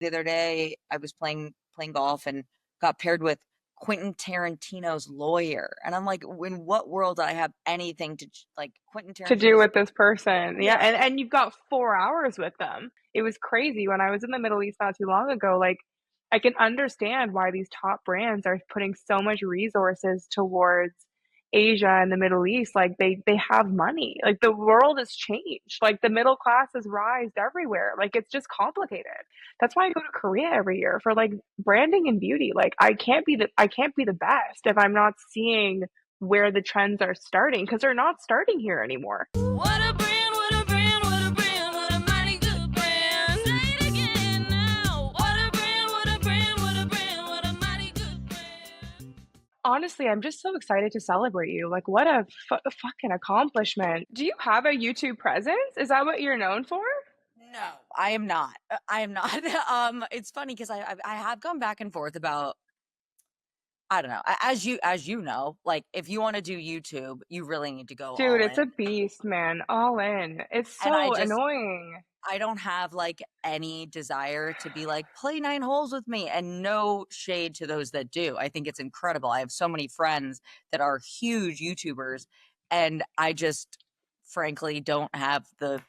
the other day I was playing golf and got paired with Quentin Tarantino's lawyer, and I'm like, in what world do I have anything to like Quentin To do Tarantino's? with this person. Yeah, Yeah, and you've got 4 hours with them. It was crazy when I was in the Middle East not too long ago. Like, I can understand why these top brands are putting so much resources towards Asia and the Middle East. Like, they have money. Like, the world has changed. Like, the middle class has rised everywhere. Like, it's just complicated. That's why I go to Korea every year for like branding and beauty. Like, I can't be the best if I'm not seeing where the trends are starting, because they're not starting here anymore. What a brand, what a brand, what a brand, what a mighty good brand. Say it again now. What a brand, what a brand, what a brand, what a mighty good brand. Honestly, I'm just so excited to celebrate you. Like, what a fucking accomplishment. Do you have a YouTube presence? Is that what you're known for? no, I am not. I am not. It's funny because I have gone back and forth about I don't know. As you know, like if you want to do YouTube, you really need to go Dude, all it's in. a beast, man. All in. It's And so annoying. I don't have like any desire to be like play 9 holes with me, and no shade to those that do. I think it's incredible. I have so many friends that are huge YouTubers, and I just frankly don't have the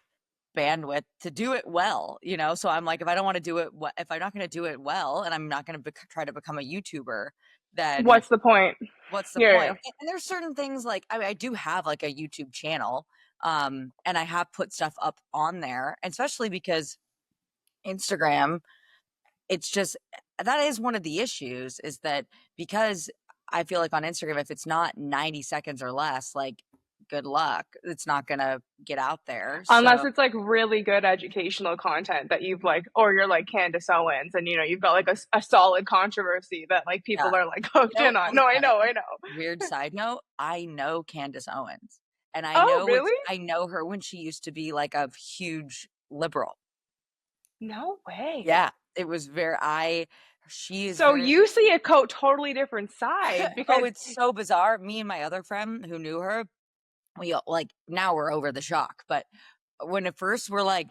bandwidth to do it well, you know? So I'm like, if I don't want to do it, if I'm not going to do it well and I'm not going to try to become a YouTuber, then What's the point? what's the Yeah, yeah. point? And there's certain things like I do have like a YouTube channel, and I have put stuff up on there, especially because Instagram, it's just that is one of the issues is that because I feel like on Instagram, if it's not 90 seconds or less, like good luck, it's not gonna get out there. Unless So it's like really good educational content that you've like, or you're like Candace Owens and you've got like a solid controversy that like yeah, people are like hooked in on. No, I okay. know, I know. Weird side note, I know Candace Owens, and Oh, really? I know her when she used to be like a huge liberal. No way. Yeah, it was very I she is So very you see a totally different side oh, because it's so bizarre. Me and my other friend who knew her, we all like now we're over the shock, but when at first we're like,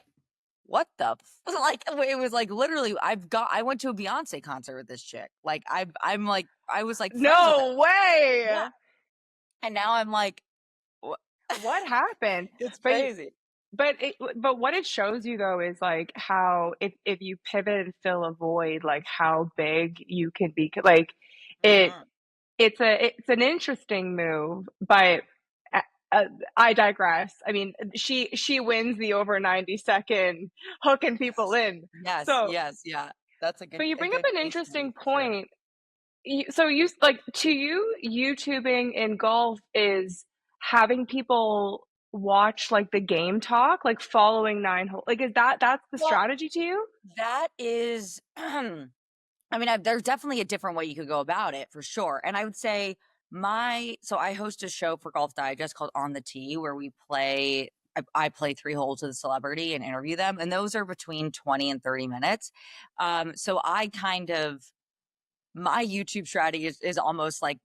what the like it was like literally I went to a Beyonce concert with this chick. Like I'm like I was like friends with her. no way. Yeah. And now I'm like "Wha-" What happened? it's But crazy. but what it shows you though is like how if you pivot and fill a void, like how big you can be. Like it Mhm. it's an interesting move, but uh, uh, I digress. I mean, she wins the over 90-second hooking people in. Yes, So, yes, yeah. That's but you a bring up good an case study interesting for sure. point. So you like to you, YouTubing in golf is having people watch like the game talk, like following 9 hole. Like, is that's the Well, strategy to you? that is I mean, there's definitely a different way you could go about it for sure. And I would say so I host a show for Golf Digest called On the Tee where I play 3 holes with a celebrity and interview them. And those are between 20 and 30 minutes. So I kind of, my YouTube strategy is almost like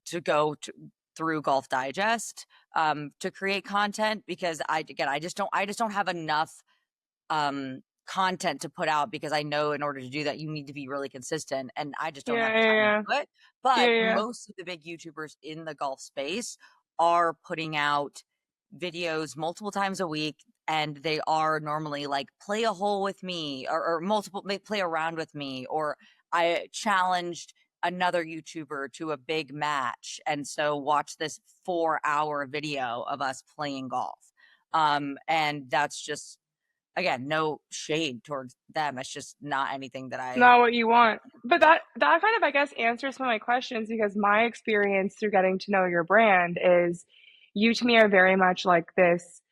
to through Golf Digest to create content because I just don't have enough content to put out because I know in order to do that you need to be really consistent and I just don't have Yeah, the time to yeah, do it. yeah, But yeah, yeah. most of the big YouTubers in the golf space are putting out videos multiple times a week and they are normally like play a hole with me or multiple play around with me or I challenged another YouTuber to a big match and so watch this 4-hour video of us playing golf. And that's just again, no shade towards them. It's just not anything that I Not what you want. But yeah. that kind of, I guess, answers some of my questions, because my experience through getting to know your brand is you to me are very much like this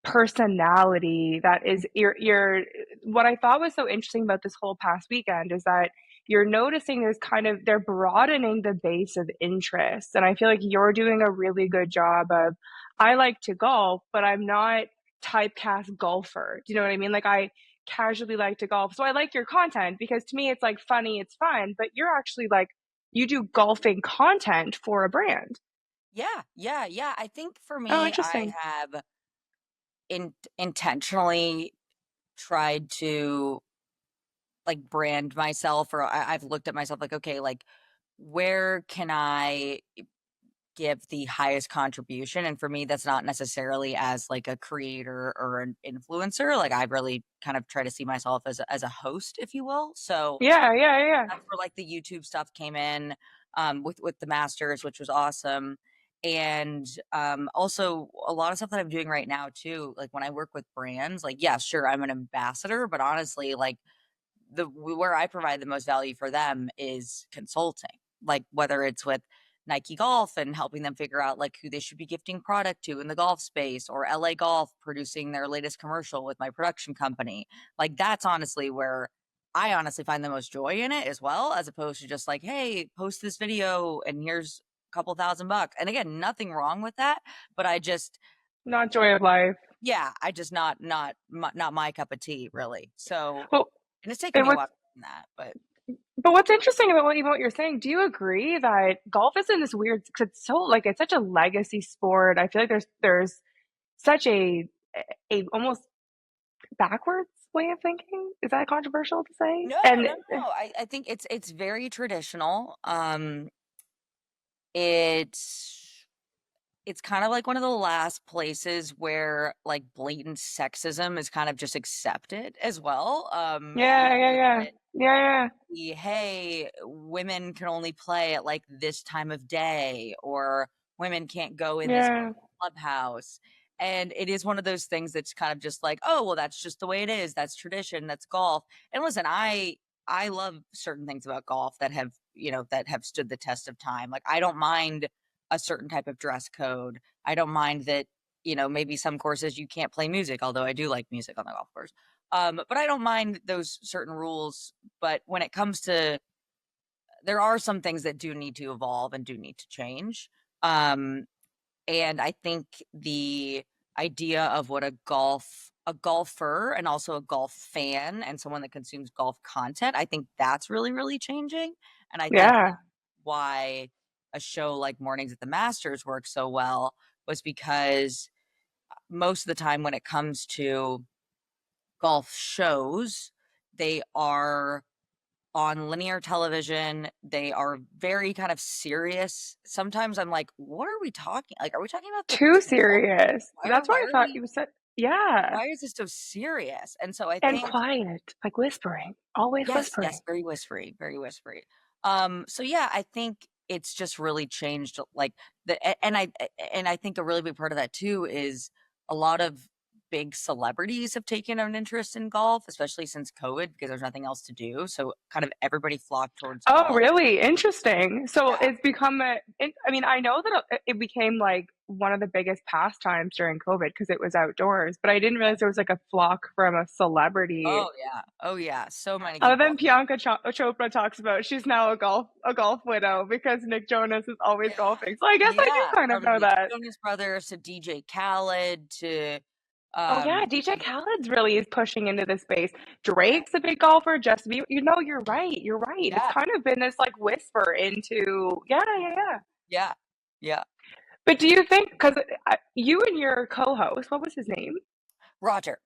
personality that is you're what I thought was so interesting about this whole past weekend is that you're noticing there's kind of they're broadening the base of interest. And I feel like you're doing a really good job of I like to golf, but I'm not typecast golfer. Do you know what I mean? Like I casually like to golf. So I like your content because to me it's like funny, it's fun, but you're actually like you do golfing content for a brand. Yeah, yeah, yeah. I think for Oh, me, I interesting. have intentionally tried to like brand myself, or I've looked at myself like, okay, like where can I give the highest contribution? And for me, that's not necessarily as like a creator or an influencer. Like I really kind of try to see myself as a host, if you will. So Yeah, yeah, yeah. that's where like the YouTube stuff came in, with the masters, which was awesome. And also a lot of stuff that I'm doing right now too. Like when I work with brands, like yeah, sure, I'm an ambassador, but honestly, like where I provide the most value for them is consulting. Like whether it's with Nike Golf and helping them figure out like who they should be gifting product to in the golf space, or LA Golf producing their latest commercial with my production company. Like that's honestly where I honestly find the most joy in it as well, as opposed to just like, hey, post this video and here's a couple $1,000. And again, nothing wrong with that, but I just, Not joy of life. yeah, I just not my cup of tea really. So, Well, and it's taken and me a what's while to learn that, but what's interesting about what you're saying, do you agree that golf is in this weird, because it's so like it's such a legacy sport. I feel like there's such a almost backwards way of thinking. Is that controversial to say? no, And no, no. I think it's very traditional. It's it's kind of like one of the last places where like blatant sexism is kind of just accepted as well. yeah, yeah, yeah, yeah, yeah, Hey, women can only play at like this time of day, or women can't go in this yeah. clubhouse. And it is one of those things that's kind of just like, oh, well, that's just the way it is. That's tradition. That's golf. And listen, I love certain things about golf that have, that have stood the test of time. Like I don't mind a certain type of dress code. I don't mind that, maybe some courses you can't play music, although I do like music on the golf course. But I don't mind those certain rules. But when it comes to, there are some things that do need to evolve and do need to change. Um, and I think the idea of what a golfer and also a golf fan and someone that consumes golf content, I think that's really, really changing. And I think Yeah. why a show like Mornings at the Masters works so well was because most of the time when it comes to golf shows, they are on linear television. They are very kind of serious. Sometimes I'm like, what are we talking? Like, are we talking about the Too golf? serious. That's Why why I are thought we? you said, yeah. Why is this so serious? And so I And think, quiet, like whispering, always yes, whispering. yes, very whispery, very whispery. So yeah, I think it's just really changed. Like and I think a really big part of that too is a lot of big celebrities have taken an interest in golf, especially since COVID, because there's nothing else to do. So kind of everybody flocked towards Oh, golf. really? Interesting. So Yeah. it's become I mean, I know that it became like one of the biggest pastimes during COVID because it was outdoors, but I didn't realize there was like a flock from a celebrity. Oh yeah. Oh yeah. So many Other people. than Bianca Chopra talks about, she's now a golf widow because Nick Jonas is always Yeah. golfing. So I guess I do Yeah. kind of From know the that. Jonas Brothers to DJ Khaled to Oh yeah, um DJ Khaled's really is pushing into this space. yeah. Drake's a big golfer. Justin Bieber. You know, you're right. You're right. It's Yeah. kind of been this like whisper into yeah, yeah, yeah. Yeah. Yeah. But do you think because you and your co-host, what was his name? Roger.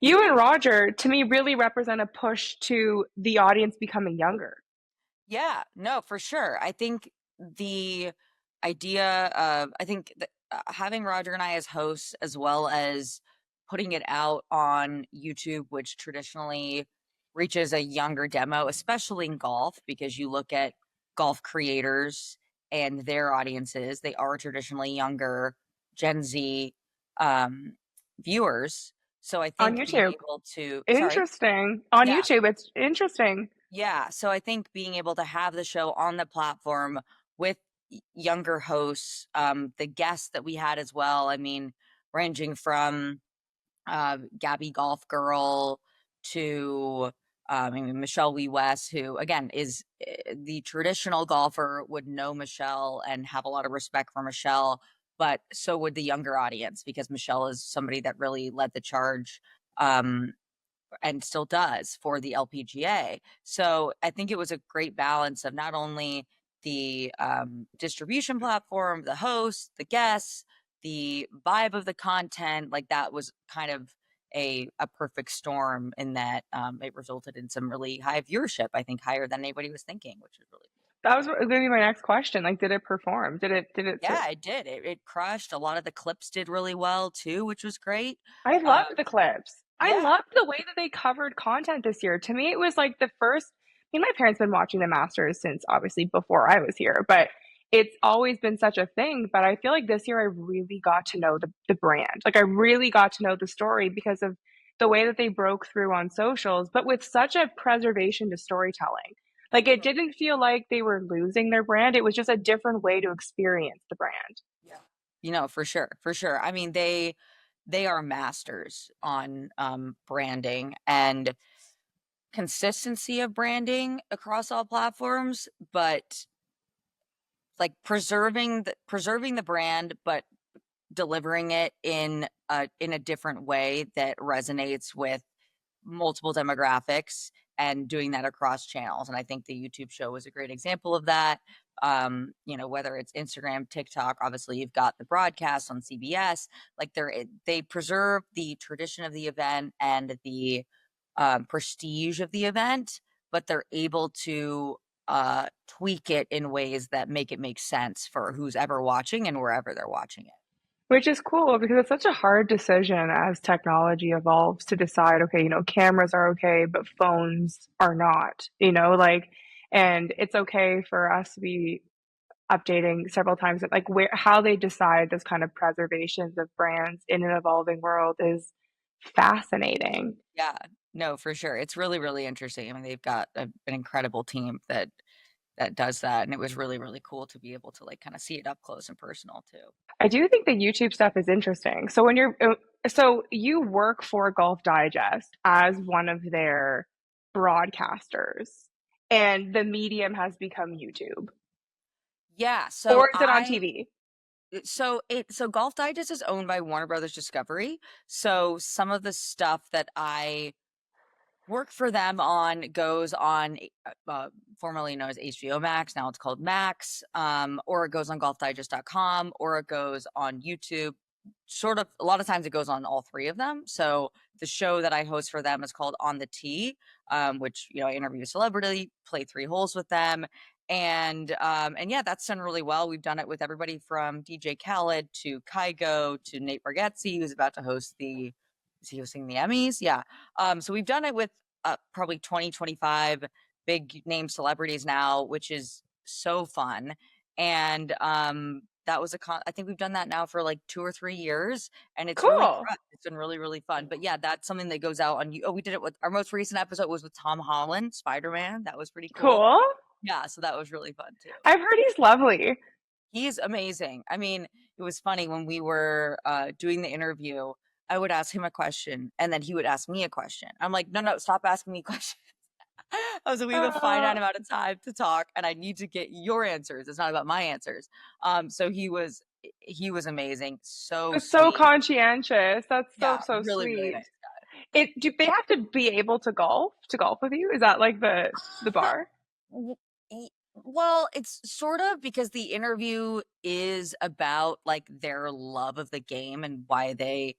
You and Roger, to me, really represent a push to the audience becoming younger. Yeah, no, for sure. I think the idea of, I think that having Roger and I as hosts, as well as putting it out on YouTube, which traditionally reaches a younger demo, especially in golf, because you look at golf creators and their audiences, they are traditionally younger Gen Z um, viewers. So I On think being YouTube. able to, sorry, Interesting. On yeah, YouTube, it's interesting. yeah, so I think being able to have the show on the platform with younger hosts, the guests that we had as well, I mean, ranging from Gabby Golf Girl to I mean, Michelle Wee West, who again is the traditional golfer would know Michelle and have a lot of respect for Michelle, but so would the younger audience because Michelle is somebody that really led the charge. And still does for the LPGA. So I think it was a great balance of not only the distribution platform, the host, the guests, the vibe of the content. Like that was kind of a perfect storm in that it resulted in some really high viewership, I think higher than anybody was thinking, which is really cool. That was going to be my next question. Like, did it perform? Yeah, it did. It crushed. A lot of the clips did really well too, which was great. I Um, loved the clips. I yeah, loved the way that they covered content this year. To me, it was like the first. I mean, my parents have been watching the Masters since obviously before I was here, but it's always been such a thing. But I feel like this year I really got to know the brand. Like I really got to know the story because of the way that they broke through on socials, but with such a preservation to storytelling. Like it didn't feel like they were losing their brand. It was just a different way to experience the brand. yeah. For sure, for sure. I mean, they are masters on branding and consistency of branding across all platforms, but like preserving the brand, but delivering it in a different way that resonates with multiple demographics and doing that across channels. And I think the YouTube show was a great example of that. Whether it's Instagram, TikTok, obviously you've got the broadcast on CBS, like they preserve the tradition of the event and the prestige of the event, but they're able to tweak it in ways that make it make sense for who's ever watching and wherever they're watching it. Which is cool because it's such a hard decision as technology evolves to decide, okay, cameras are okay, but phones are not, like, and it's okay for us to be updating several times, like how they decide this kind of preservations of brands in an evolving world is fascinating. Yeah, no, for sure. It's really, really interesting. I mean, they've got an incredible team that does that, and it was really, really cool to be able to like kind of see it up close and personal too. I do think the YouTube stuff is interesting. So so you work for Golf Digest as one of their broadcasters, and the medium has become YouTube, Yeah, so or is it on TV? Golf Digest is owned by Warner Brothers Discovery. So some of the stuff that I work for them on goes on formerly known as HBO Max, now it's called Max, or it goes on golfdigest.com, or it goes on YouTube. Sort of a lot of times it goes on all three of them. So the show that I host for them is called On the Tee, which I interview a celebrity, play 3 holes with them, and yeah, that's done really well. We've done it with everybody from DJ Khaled to Kygo to Nate Bargatze, who's about to host is he hosting the Emmys? Yeah. So we've done it with probably 20, 25 big name celebrities now, which is so fun. And that was I think we've done that now for like 2 or 3 years, and it's really Cool. it's been really, really fun. But yeah, that's something that goes out on you. Oh, we did it with our most recent episode was with Tom Holland, Spider-Man. That was pretty cool. Cool. Yeah, so that was really fun too. I've heard he's lovely. He's amazing. I mean, it was funny when we were doing the interview, I would ask him a question and then he would ask me a question. I'm like, no, stop asking me questions. I was like, we have a finite amount of time to talk and I need to get your answers. It's not about my answers. So he was amazing. So It's so sweet. conscientious. That's Yeah, so really, sweet. really nice. Do they have to be able to golf with you? Is that like the bar? Well, it's sort of because the interview is about like their love of the game and why they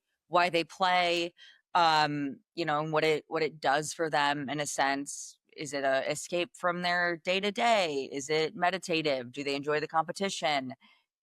play, and what it does for them in a sense. Is it a escape from their day to day? Is it meditative? Do they enjoy the competition?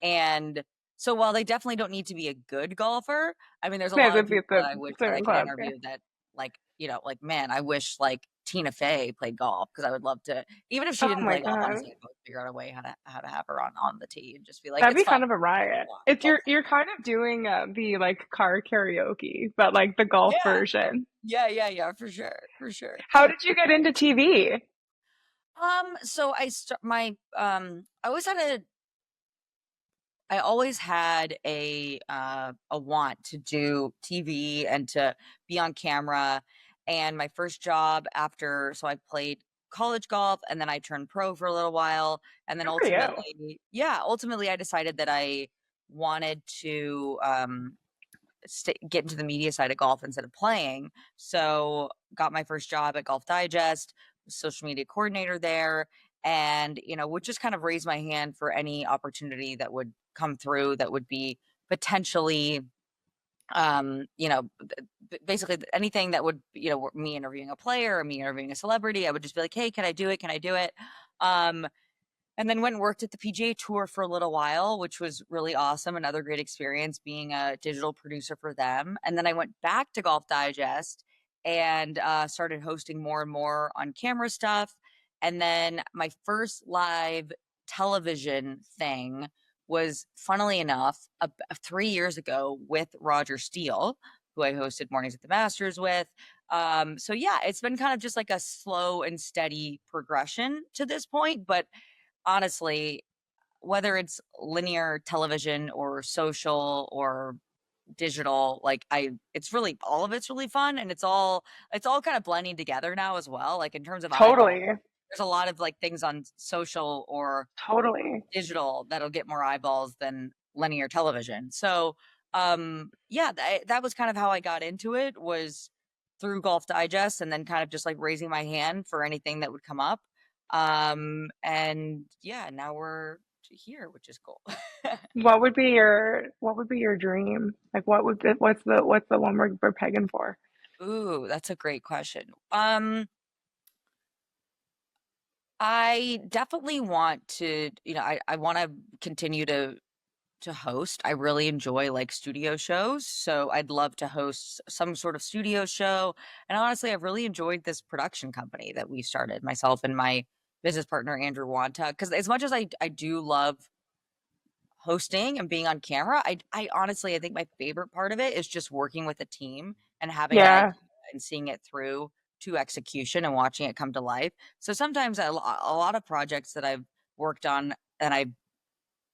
And so while they definitely don't need to be a good golfer, I mean, there's a Yeah, lot of it'd be a people good that I wish that I swimming could club. Yeah. interview that like, man, I wish like Tina Fey played golf because I would love to, even if she Oh didn't my play golf, God. honestly, I'd figure out a way how to have her on the tee and just be like, That'd it's be fun. kind of a riot. It's you're kind of doing the like car karaoke, but like the golf Yeah, version. yeah, for sure, for sure. How did you get into TV? So I always had a want to do TV and to be on camera. And my first job so I played college golf and then I turned pro for a little while. And then Good for you. ultimately I decided that I wanted to get into the media side of golf instead of playing. So got my first job at Golf Digest, social media coordinator there, and would just kind of raise my hand for any opportunity that would come through that would be potentially you know, basically anything that would, me interviewing a player or me interviewing a celebrity, I would just be like, hey, can I do it? Can I do it? Um, and then went and worked at the PGA Tour for a little while, which was really awesome. Another great experience being a digital producer for them. And then I went back to Golf Digest and started hosting more and more on camera stuff. And then my first live television thing was, funnily enough, 3 years ago with Roger Steele, who I hosted Mornings at the Masters with. So yeah, it's been kind of just like a slow and steady progression to this point, but honestly, whether it's linear television or social or digital, like it's really, all of it's really fun, and it's all kind of blending together now as well. Like in terms of eyeballs, Totally. there's a lot of like things on social or Totally. digital that'll get more eyeballs than linear television. So, yeah, that was kind of how I got into it, was through Golf Digest, and then kind of just like raising my hand for anything that would come up. And yeah, now we're here, which is cool. What would be your dream? Like what's the one we're pegging for? Ooh, that's a great question. I definitely want to, I want to continue to host. I really enjoy like studio shows, so I'd love to host some sort of studio show. And honestly, I've really enjoyed this production company that we started, myself and my business partner Andrew Wanta, because as much as I do love hosting and being on camera, I honestly, I think my favorite part of it is just working with a team and having an idea Yeah. and seeing it through to execution and watching it come to life. So sometimes a lot of projects that I've worked on and I've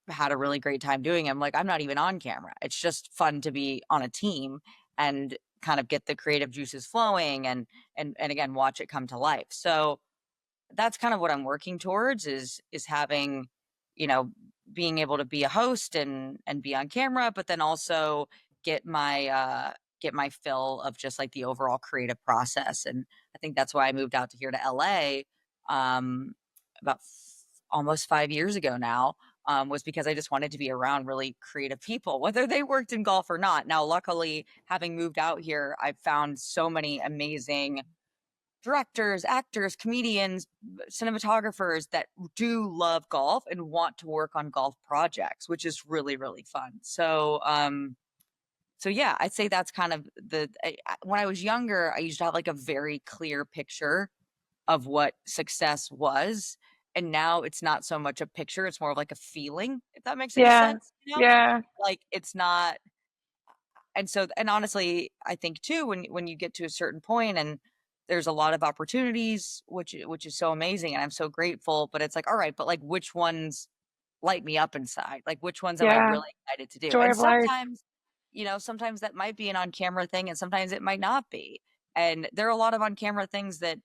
had a really great time doing, I'm like, I'm not even on camera. It's just fun to be on a team and kind of get the creative juices flowing and again watch it come to life. So that's kind of what I'm working towards, is having, you know, being able to be a host and be on camera, but then also get my get my fill of just like the overall creative process. And I think that's why I moved out to here to LA about almost 5 years ago now. Was because I just wanted to be around really creative people, whether they worked in golf or not. Now, luckily, having moved out here, I've found so many amazing directors, actors, comedians, cinematographers that do love golf and want to work on golf projects, which is really, really fun. So, so yeah, I'd say that's kind of when I was younger, I used to have like a very clear picture of what success was. And now it's not so much a picture, it's more of like a feeling, if that makes any Yeah. sense, you know? Yeah. Like it's not, and so, and honestly, I think too, when you get to a certain point and there's a lot of opportunities, which is so amazing, and I'm so grateful, but it's like, all right, but like which ones light me up inside? Like which ones am I Yeah. really excited to do? Joy And of life. sometimes, sometimes that might be an on-camera thing and sometimes it might not be. And there are a lot of on-camera things that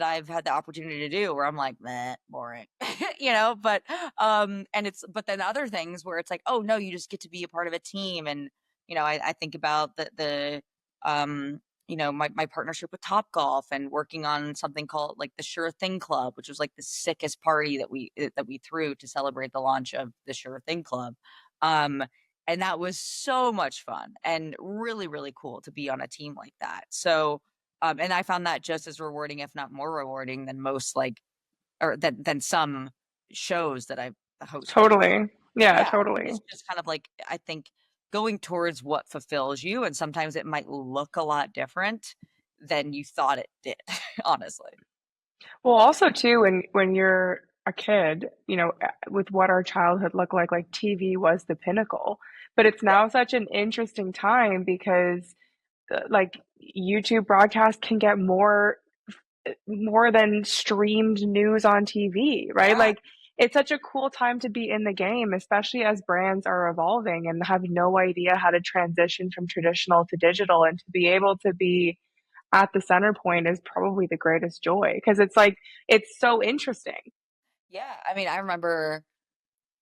I've had the opportunity to do where I'm like, meh, boring. But but then other things where it's like, oh no, you just get to be a part of a team. And I think about my partnership with Top Golf and working on something called like the Sure Thing Club, which was like the sickest party that we threw to celebrate the launch of the Sure Thing Club. Um, and that was so much fun and really, really cool to be on a team like that. So, and I found that just as rewarding, if not more rewarding than most or than some shows that I've hosted. Totally. Yeah, Yeah, totally. it's just kind of like, I think, going towards what fulfills you, and sometimes it might look a lot different than you thought it did, honestly. Well, also too, when you're a kid, with what our childhood looked like TV was the pinnacle. But it's Yeah, now such an interesting time because like YouTube broadcast can get more than streamed news on TV, right? yeah, Like it's such a cool time to be in the game, especially as brands are evolving and have no idea how to transition from traditional to digital, and to be able to be at the center point is probably the greatest joy because it's like it's so interesting. yeah. I mean, I remember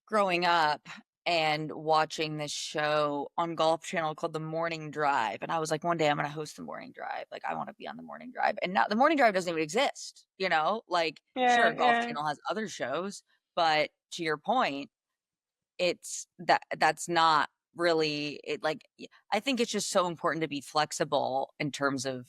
growing up and watching this show on Golf Channel called The Morning Drive, and I was like, one day I'm gonna host The Morning Drive. Like, I want to be on The Morning Drive. And now The Morning Drive doesn't even exist, Like, Yeah, sure, Golf yeah. Channel has other shows, but to your point, that's not really I think it's just so important to be flexible in terms of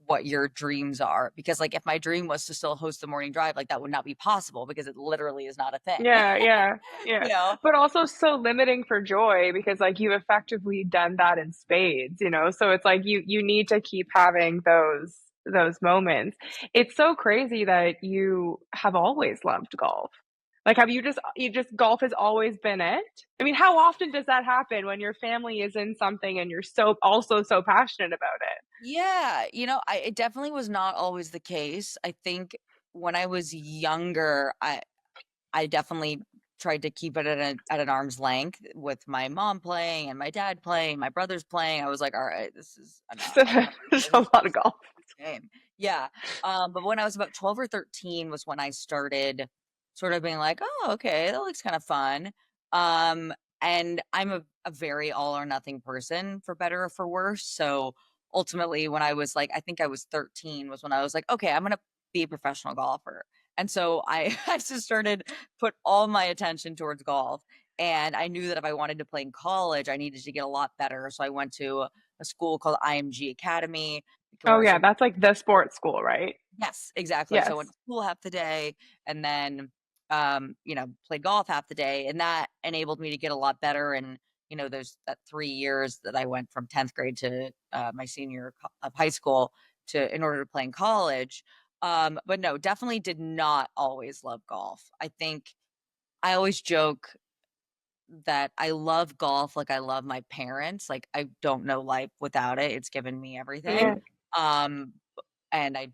what your dreams are, because like if my dream was to still host the morning drive, like that would not be possible because it literally is not a thing. Yeah, yeah, yeah. you know But also so limiting for joy because like you've effectively done that in spades, you know? So it's like you need to keep having those moments. It's so crazy that you have always loved golf. Like have you just golf has always been it? I mean, how often does that happen when your family is in something and you're so also so passionate about it? Yeah, it definitely was not always the case. I think when I was younger, I definitely tried to keep it at an arm's length with my mom playing and my dad playing, my brothers playing. I was like, all right, this is enough. I want There's I a want lot of golf. this game. Yeah. But when I was about 12 or 13 was when I started sort of being like, oh, okay, that looks kind of fun. Um, and I'm a very all or nothing person, for better or for worse. So ultimately, when I was like, I think I was 13, was when I was like, okay, I'm gonna be a professional golfer. And so I, I just started put all my attention towards golf. And I knew that if I wanted to play in college, I needed to get a lot better. So I went to a school called IMG Academy, Oh where I yeah, sort that's like the sports school, right? Yes, exactly. So I went Yes. to school half the day and then, played golf half the day. And that enabled me to get a lot better. And, that 3 years that I went from 10th grade to my senior year of high school in order to play in college. But no, definitely did not always love golf. I think I always joke that I love golf like I love my parents. Like I don't know life without it. It's given me Yeah. everything. Um, and I,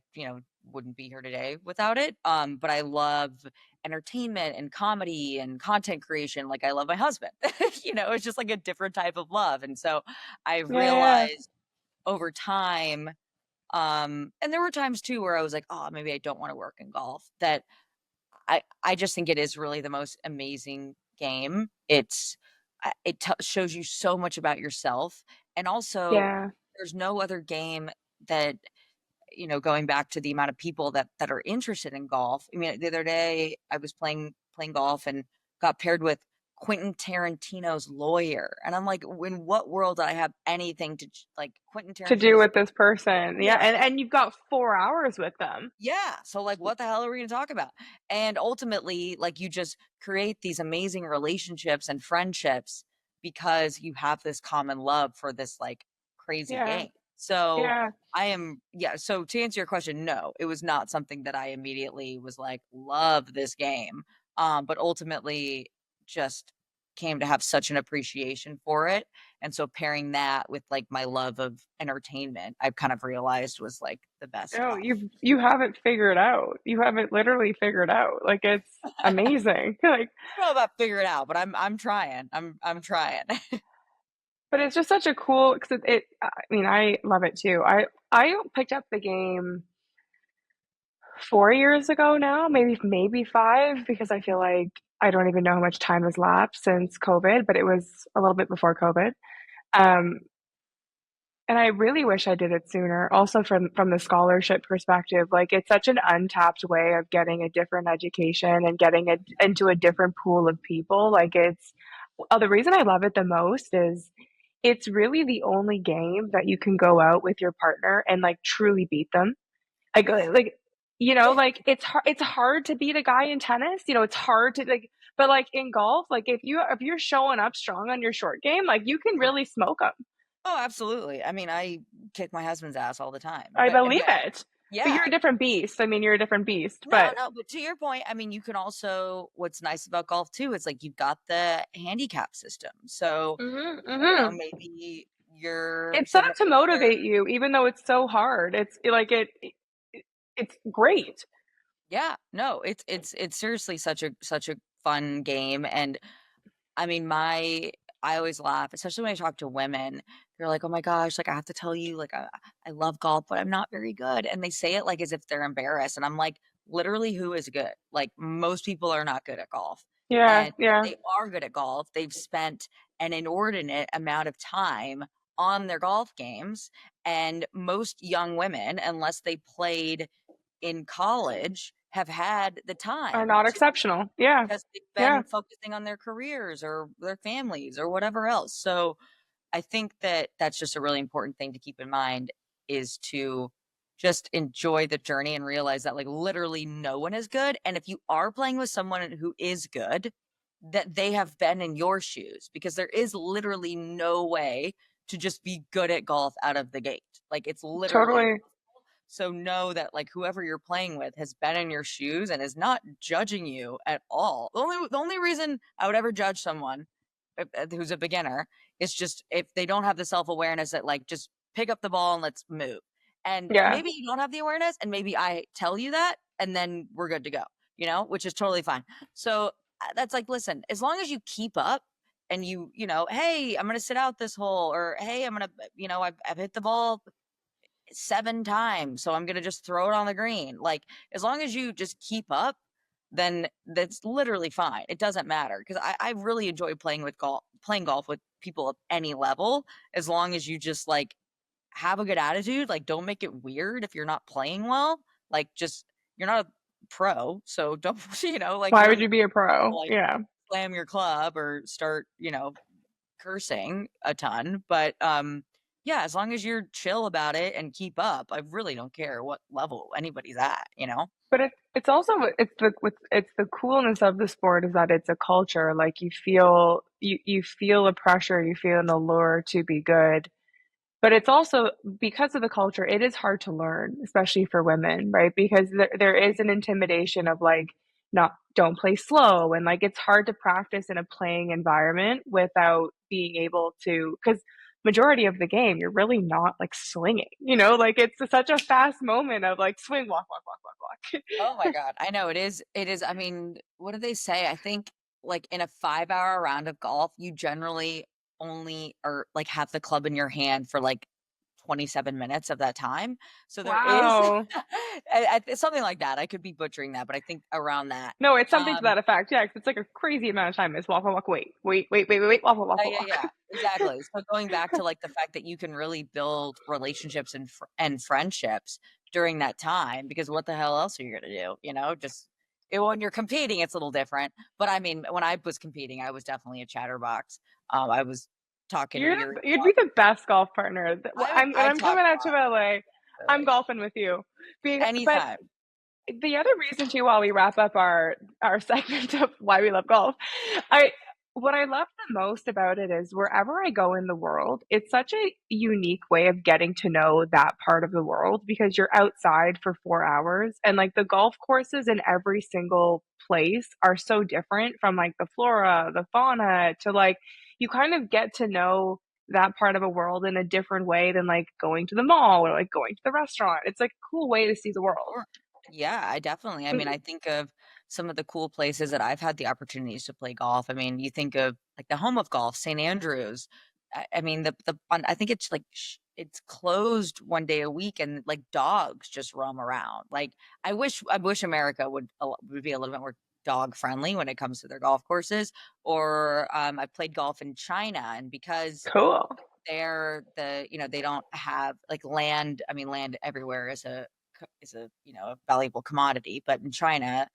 wouldn't be here today without it. But I love entertainment and comedy and content creation like I love my husband. It's just like a different type of love. And so I Yeah, yeah. realized over time, and there were times too where I was like, oh, maybe I don't want to work in golf, that I just think it is really the most amazing game. It shows you so much about yourself, and also Yeah. there's no other game that, going back to the amount of people that are interested in golf. I mean, the other day I was playing golf and got paired with Quentin Tarantino's lawyer, and I'm like, in what world did I have anything like Quentin To do Tarantino's? with this person. Yeah, Yeah, and you've got 4 hours with them. yeah. So like what the hell are we gonna talk about? And ultimately, like you just create these amazing relationships and friendships because you have this common love for this like crazy Yeah. game. So Yeah. yeah, so to answer your question, no, it was not something that I immediately was like, love this game. But ultimately just came to have such an appreciation for it. And so pairing that with like my love of entertainment, I've kind of realized was like the best No, combo. you have it figured out. You have it literally figured out. Like, it's amazing. Like, I don't know about figure it out, but I'm trying. I'm trying. but it's just such a cool 'cause I mean, I love it too. I picked up the game 4 years ago now, maybe 5, because I feel like I don't even know how much time has lapsed since COVID, but it was a little bit before COVID. Um, and I really wish I did it sooner. Also from the scholarship perspective, like it's such an untapped way of getting a different education and getting it into a different pool of people. Like the reason I love it the most is it's really the only game that you can go out with your partner and like truly beat them. Like like it's hard to beat a guy in tennis. It's hard to like, but like in golf, like if you're showing up strong on your short game, like you can really smoke them. Oh, absolutely. I mean, I kick my husband's ass all the time. I But believe it. But you're yeah. a different beast. I mean, you're a different beast. No, But no, but to your point, I mean, you can also what's nice about golf too, is like you've got the handicap system. So, maybe you're it's set sitting up to over there. motivate you, even though it's so hard. It's great. Yeah, no, it's seriously such a fun game. And I mean, I always laugh, especially when I talk to women. They're like, "Oh my gosh, like I have to tell you, like I love golf, but I'm not very good." And they say it like as if they're embarrassed. And I'm like, literally, who is good? Like most people are not good at golf. Yeah, And if yeah, they are good at golf, they've spent an inordinate amount of time on their golf games. And most young women, unless they played in college, have had the Are time not to, exceptional. Yeah. because they've Yeah. been focusing on their careers or their families or whatever else. So I think that that's just a really important thing to keep in mind, is to just enjoy the journey and realize that like literally no one is good. And if you are playing with someone who is good, that they have been in your shoes, because there is literally no way to just be good at golf out of the gate. Like it's literally, Totally. so know that like whoever you're playing with has been in your shoes and is not judging you at all. The only reason I would ever judge someone who's a beginner is just if they don't have the self-awareness that like just pick up the ball and let's move. And Yeah. maybe you don't have the awareness and maybe I tell you that and then we're good to go, which is totally fine. So that's like, listen, as long as you keep up and hey, I'm going to sit out this hole, or hey, I'm going to, I've hit the ball 7 times, so I'm gonna just throw it on the green. Like, as long as you just keep up, then that's literally fine. It doesn't matter, because I really enjoy playing golf with people of any level, as long as you just like have a good attitude. Like, don't make it weird if you're not playing well. Like, just you're not a pro, so don't like Why you would don't you be a pro? like Yeah. slam your club or start cursing a ton, but yeah, as long as you're chill about it and keep up, I really don't care what level anybody's at. But it's also it's the coolness of the sport is that it's a culture. Like you feel a pressure, you feel an allure to be good. But it's also because of the culture, it is hard to learn, especially for women, right? Because there is an intimidation of like not don't play slow, and like it's hard to practice in a playing environment without being able to, because majority of the game you're really not like swinging, like it's such a fast moment of like swing, walk, walk, walk, walk, Oh my walk. God. I know it is. I mean, what do they say? I think like in a 5-hour round of golf, you generally only or like have the club in your hand for like 27 minutes of that time. So there is Wow. something like that. I could be butchering that, but I think around that. No, it's something to Um, that effect. Yeah, 'cause it's like a crazy amount of time. It's walk, walk, walk, wait, wait, wait, wait, wait, wait, walk, walk, walk, yeah, walk, yeah, walk. yeah, exactly. So going back to like the fact that you can really build relationships and friendships during that time, because what the hell else are you gonna do? Just when you're competing, it's a little different. But I mean, when I was competing, I was definitely a chatterbox. I was talking your ear You'd off. be the best golf partner. When I I'm talk coming a out to lot, LA, I'm really. golfing with you. But Anytime. the other reason too, while we wrap up our segment of why we love golf, I what I love the most about it is wherever I go in the world, it's such a unique way of getting to know that part of the world, because you're outside for 4 hours, and like the golf courses in every single place are so different, from like the flora, the fauna, to like you kind of get to know that part of a world in a different way than like going to the mall or like going to the restaurant. It's like a cool way to see the world. Sure. Yeah, I definitely. I mean, I think of some of the cool places that I've had the opportunities to play golf. I mean, you think of like the home of golf, St. Andrews. I mean, I think it's like it's closed one day a week, and like dogs just roam around. Like I wish America would be a little bit more dog friendly when it comes to their golf courses. Or I played golf in China, and because Cool. they don't have like land. I mean, land everywhere is a valuable commodity, but in China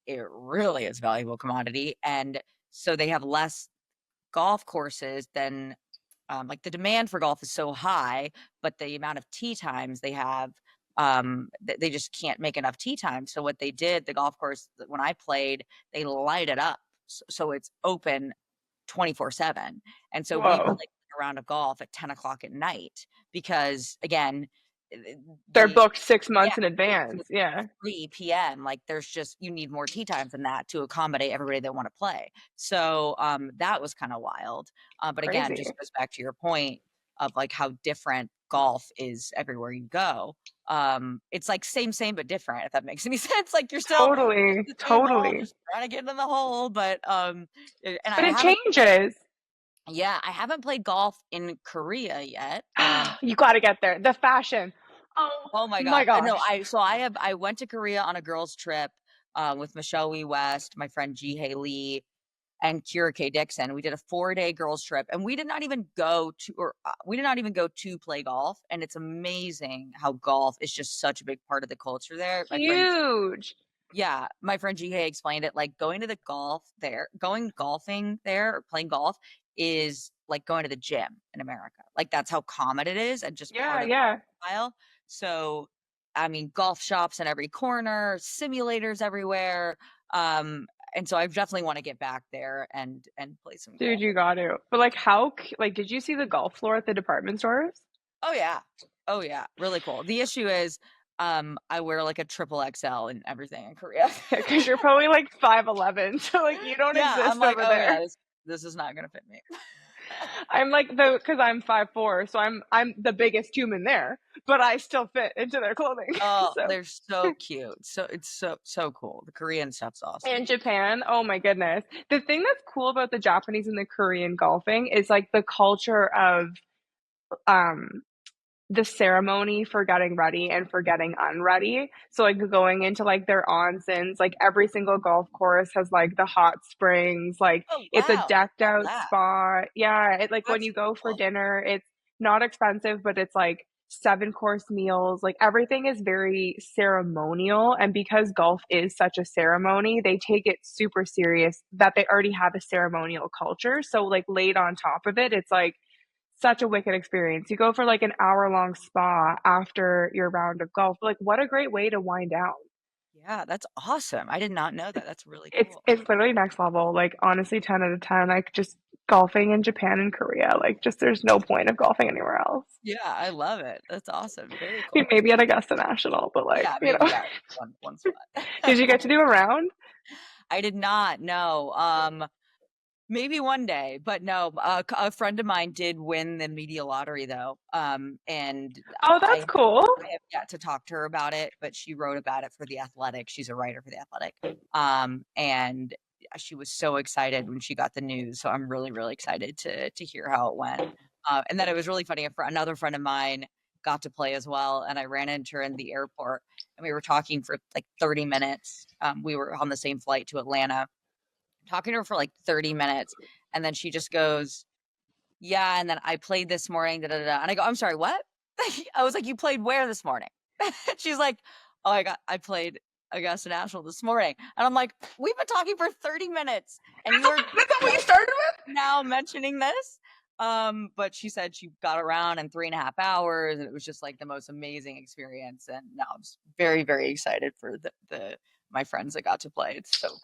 it really is a valuable commodity, and so they have less golf courses than like the demand for golf is so high, but the amount of tee times they have, they just can't make enough tee time. So what they did, the golf course when I played, they light it up, so it's open 24/7. And so we Whoa. played a round of golf at 10 o'clock at night, because again, They're the booked 6 yeah, months in it's advance. Yeah. 3 PM, like, there's just you need more tea times than that to accommodate everybody that wanna play. So, that was kinda wild, but again, Crazy. just goes back to your point of, like, how different golf is everywhere you go. It's like same, but different, if that makes any sense. Like, you're still it's Totally. the same hole, Totally. just trying to get in the hole, but, and But I it haven't played changes. yeah, I haven't played golf in Korea yet. You gotta get there. The fashion. Oh Oh my my god. No, gosh. I went to Korea on a girls' trip, with Michelle Wee West, my friend Ji Hae Lee, and Kira K. Dixon. We did a 4-day girls' trip, and we did not even go to play golf, and it's amazing how golf is just such a big part of the culture there. My friend Huge. Yeah, my friend GK explained it like going golfing there or playing golf is like going to the gym in America. Like that's how common it is and just Yeah, part of the yeah. lifestyle. So, I mean, golf shops in every corner, simulators everywhere. Um, and so I definitely want to get back there and play some Dude, golf. you got to. But like like did you see the golf floor at the department stores? Oh yeah. Oh yeah, really cool. The issue is I wear like a triple XL and everything in Korea. Because you're probably like 5'11", so like you don't Yeah, I'm exist like, over "Oh yeah, there. this is not gonna fit me." I'm like the because I'm 5'4", so I'm the biggest human there, but I still fit into their clothing. Oh, So they're so cute. So it's so cool. The Korean stuff's awesome. in Japan, oh my goodness. The thing that's cool about the Japanese and the Korean golfing is like the culture of um the ceremony for getting ready and for getting unready. So like going into like their onsens, like every single golf course has like the hot springs, like Oh, it's a wow, I didn't decked know out that. spot. Yeah, it like when That's you go for cool. dinner, it's not expensive, but it's like 7 course meals. Like everything is very ceremonial. And because golf is such a ceremony, they take it super serious that they already have a ceremonial culture. So like laid on top of it, it's like such a wicked experience. You go for like an hour long spa after your round of golf. Like, what a great way to wind down. Yeah, that's awesome. I did not know that. That's really It's cool. it's literally next level. Like honestly, 10 out of 10. Like just golfing in Japan and Korea. Like just there's no point of golfing anywhere else. Yeah, I love it. That's awesome. Very I mean, cool. maybe at Augusta National, but like Yeah, maybe that one did spot. you get to do a round? I did not know. Maybe one day, but no, a friend of mine did win the media lottery though. And Oh, I that's cool. I have yet to talk to her about it, but she wrote about it for The Athletic. She's a writer for The Athletic. And she was so excited when she got the news. So I'm really, really excited to hear how it went. And then it was really funny. Another friend of mine got to play as well, and I ran into her in the airport, and we were talking for like 30 minutes. We were on the same flight to Atlanta, talking to her for like 30 minutes, and then she just goes, "Yeah, and then I played this morning, da da da." And I go, "I'm sorry, what?" I was like, "You played where this morning?" She's like, "Oh, I played Augusta National this morning." And I'm like, "We've been talking for 30 minutes and you are That's not what you just started with? now mentioning this?" But she said she got around in 3.5 hours, and it was just like the most amazing experience. And now I'm just very, very excited for the my friends that got to play. It's so cool.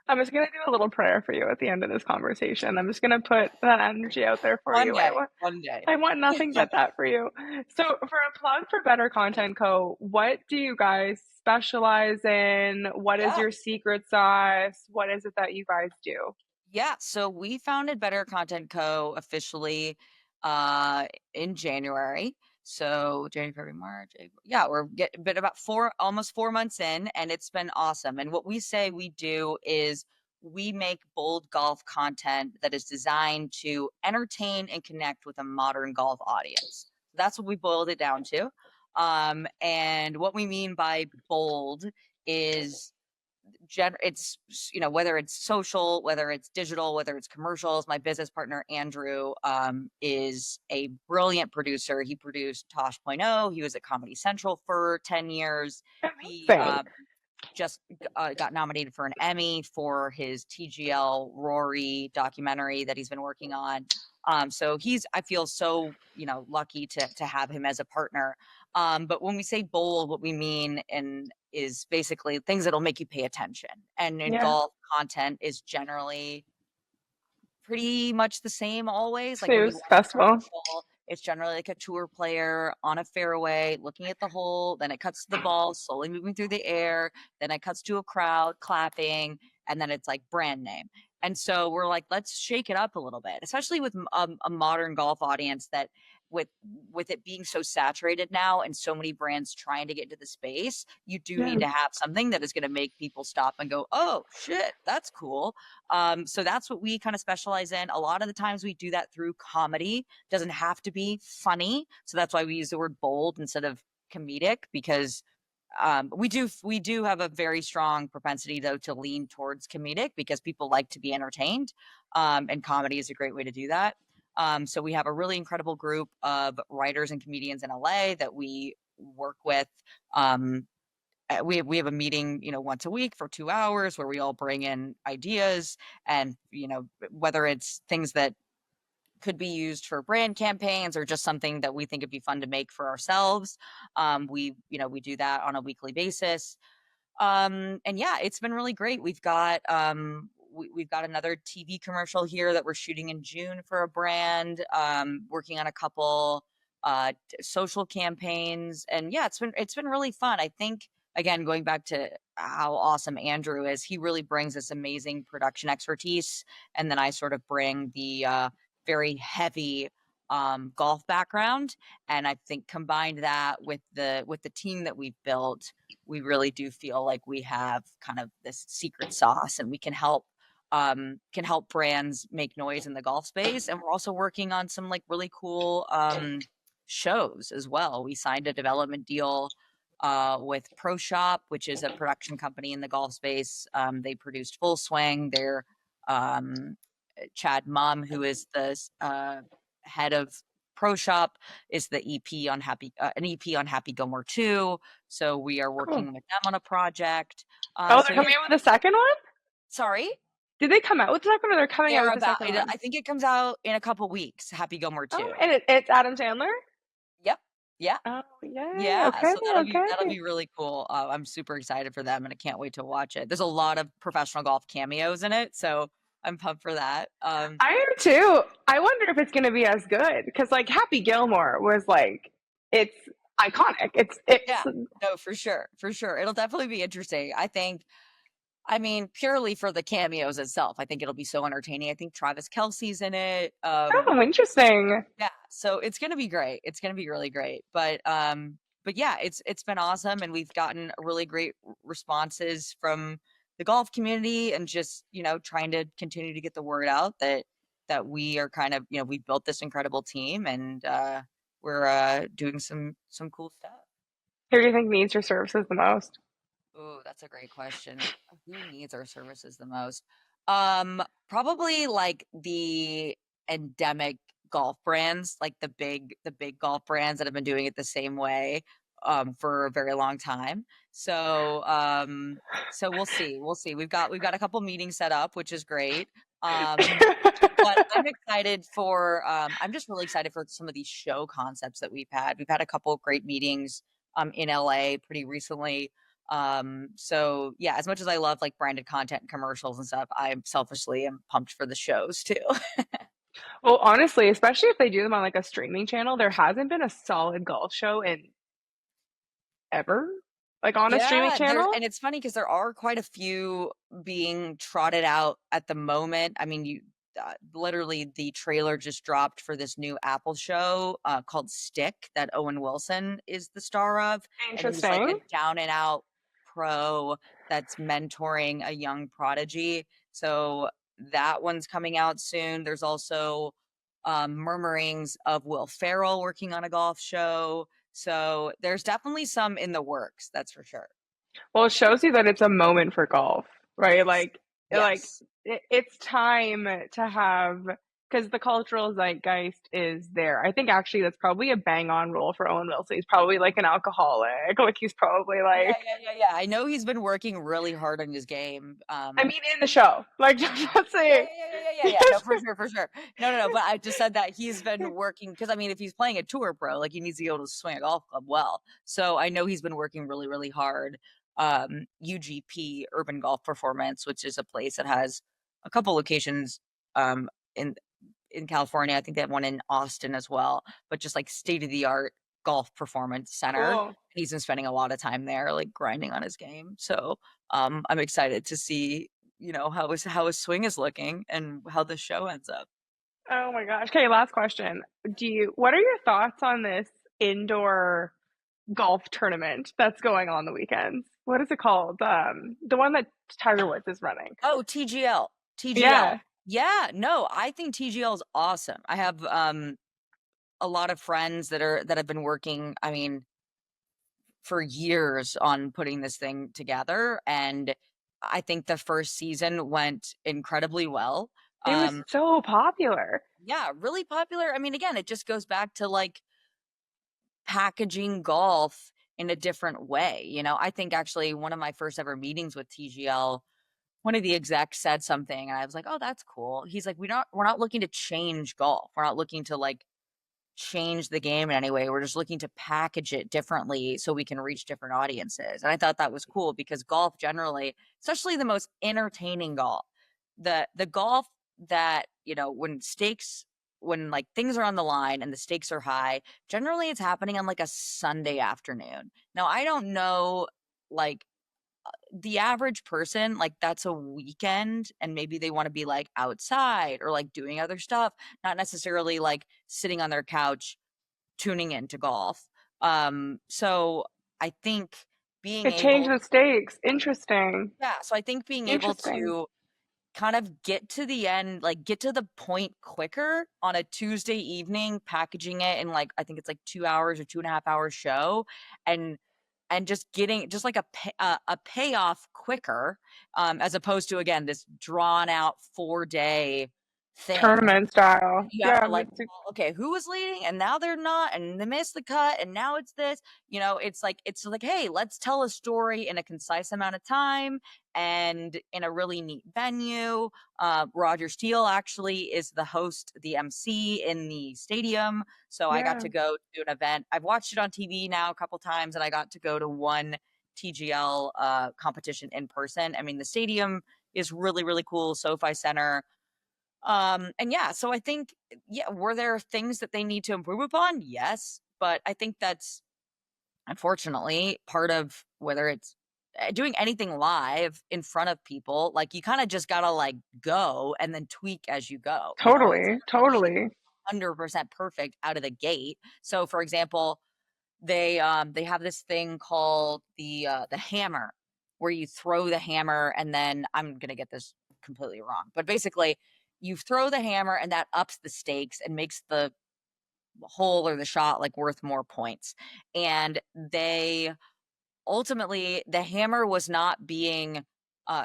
I'm just gonna do a little prayer for you at the end of this conversation. I'm just gonna put that energy out there for One you. day, one day. I want nothing but that for you. So, for a plug for Better Content Co., what do you guys specialize in? What is Yeah. your secret sauce? What is it that you guys do? Yeah, so we founded Better Content Co. officially uh in January. So January, February, March, April. Yeah, we're been about almost 4 months in, and it's been awesome. And what we say we do is we make bold golf content that is designed to entertain and connect with a modern golf audience. That's what we boiled it down to. And what we mean by bold is it's whether it's social, whether it's digital, whether it's commercials. My business partner Andrew is a brilliant producer. He produced Tosh Point oh. He was at Comedy Central for 10 years. He Amazing. just got nominated for an Emmy for his TGL Rory documentary that he's been working on. So I feel so, lucky to have him as a partner. But when we say bold, what we mean is basically things that'll make you pay attention. And in Yeah. golf, content is generally pretty much the same always. Like when you Snooze watch a festival. commercial, it's generally like a tour player on a fairway looking at the hole, then it cuts to the ball slowly moving through the air, then it cuts to a crowd clapping, and then it's like brand name. And so we're like, let's shake it up a little bit, especially with a modern golf audience that with with it being so saturated now and so many brands trying to get into the space, you do Yeah. need to have something that is going to make people stop and go, "Oh shit, that's cool." So that's what we kind of specialize in. A lot of the times we do that through comedy. Doesn't have to be funny. So that's why we use the word bold instead of comedic, because we do have a very strong propensity though to lean towards comedic because people like to be entertained. And comedy is a great way to do that. So we have a really incredible group of writers and comedians in LA that we work with. Um, we have a meeting, once a week for 2 hours where we all bring in ideas and, whether it's things that could be used for brand campaigns or just something that we think it'd be fun to make for ourselves. We do that on a weekly basis. And yeah, it's been really great. We've got another TV commercial here that we're shooting in June for a brand, working on a couple social campaigns. And yeah, it's been really fun. I think, again, going back to how awesome Andrew is, he really brings this amazing production expertise, and then I sort of bring the very heavy golf background. And I think combined that with the team that we've built, we really do feel like we have kind of this secret sauce, and we can help brands make noise in the golf space. And we're also working on some like really cool shows as well. We signed a development deal with Pro Shop, which is a production company in the golf space. They produced Full Swing. They're Chad Mum, who is the head of Pro Shop, is the EP on an EP on Happy Gilmore 2. So we are working with them on a project. Oh, So they're yeah, coming out with a second one? sorry. Did they come out with the second one, or they're coming out They're with the second one? I think it comes out in a couple weeks, Happy Gilmore 2. Oh, and it's Adam Sandler? Yep. Yeah. Oh, yay. Yeah. Okay, So that'll okay. be really cool. I'm super excited for them, and I can't wait to watch it. There's a lot of professional golf cameos in it, so I'm pumped for that. I am too. I wonder if it's going to be as good, because like Happy Gilmore was like, it's iconic. It's Yeah, no, for sure. For sure. It'll definitely be interesting. I mean, purely for the cameos itself, I think it'll be so entertaining. I think Travis Kelce's in it. oh, interesting. Yeah, so it's gonna be great. It's gonna be really great. But yeah, it's been awesome, and we've gotten really great responses from the golf community, and just, trying to continue to get the word out that we are kind of, we've built this incredible team, and we're doing some cool stuff. Who do you think needs your services the most? Oh, that's a great question. Who needs our services the most? Probably like the endemic golf brands, like the big golf brands that have been doing it the same way for a very long time. So we'll see. We'll see. We've got a couple meetings set up, which is great. But I'm just really excited for some of these show concepts that we've had. We've had a couple of great meetings in LA pretty recently. So yeah, as much as I love like branded content and commercials and stuff, I selfishly am pumped for the shows too. Well, honestly, especially if they do them on like a streaming channel, there hasn't been a solid golf show in ever, like on a streaming Yeah, channel. and it's funny because there are quite a few being trotted out at the moment. I mean, literally the trailer just dropped for this new Apple show called Stick that Owen Wilson is the star of, and he's like a Interesting. down and out pro that's mentoring a young prodigy. So that one's coming out soon. There's also murmurings of Will Ferrell working on a golf show. So there's definitely some in the works, that's for sure. Well, it shows you that it's a moment for golf, right? Yes. Like Yes. it's time to have, because the cultural zeitgeist is there. I think actually that's probably a bang on role for Owen Wilson. He's probably like an alcoholic. Like he's probably Yeah, like, yeah. I know he's been working really hard on his game. I mean, in the show, like just saying. Yeah. No, for sure, for sure. No. But I just said that he's been working because, I mean, if he's playing a tour pro, like he needs to be able to swing a golf club well. So I know he's been working really, really hard. UGP, Urban Golf Performance, which is a place that has a couple locations in California. I think they have one in Austin as well, but just like state of the art golf performance center. Cool. He's been spending a lot of time there, like grinding on his game. So I'm excited to see, how his swing is looking and how the show ends up. Oh my gosh. Okay, last question. What are your thoughts on this indoor golf tournament that's going on the weekends? What is it called? The one that Tiger Woods is running. Oh, TGL. Yeah. Yeah, no, I think TGL is awesome. I have a lot of friends that have been working, I mean, for years on putting this thing together, and I think the first season went incredibly well. It was so popular. Yeah, really popular. I mean, again, it just goes back to like packaging golf in a different way. You know, I think actually one of my first ever meetings with TGL, one of the execs said something and I was like, "Oh, that's cool." He's like, we're not looking to change golf. We're not looking to like change the game in any way. We're just looking to package it differently so we can reach different audiences." And I thought that was cool because golf generally, especially the most entertaining golf, the golf that, you know, when like things are on the line and the stakes are high, generally it's happening on like a Sunday afternoon. Now, I don't know, like the average person, like that's a weekend and maybe they want to be like outside or like doing other stuff, not necessarily like sitting on their couch tuning into golf. So I think being It changed able, the stakes. Interesting. yeah, so I think being able Interesting. to kind of get to the end, like get to the point quicker on a Tuesday evening, packaging it in like I think it's like 2 hours or 2.5 hour show, and just getting just like a payoff quicker, as opposed to again this drawn out 4 day thing Tournament style. you have Yeah, to like, well, okay, who was leading and now they're not, and they missed the cut, and now it's this. You know, it's like, hey, let's tell a story in a concise amount of time and in a really neat venue. Roger Steele actually is the host, the MC in the stadium, so I got yeah. to go to an event. I've watched it on TV now a couple times, and I got to go to one TGL competition in person. I mean, the stadium is really really cool, SoFi Center. And yeah, so I think, yeah, were there things that they need to improve upon? Yes. But I think that's unfortunately part of whether it's doing anything live in front of people, like you kind of just gotta like go and then tweak as you go. You know, it's Totally. Totally. 100% perfect out of the gate. So for example, they have this thing called the hammer, where you throw the hammer and then I'm gonna get this completely wrong, but basically you throw the hammer and that ups the stakes and makes the hole or the shot like worth more points. And they ultimately, the hammer was not being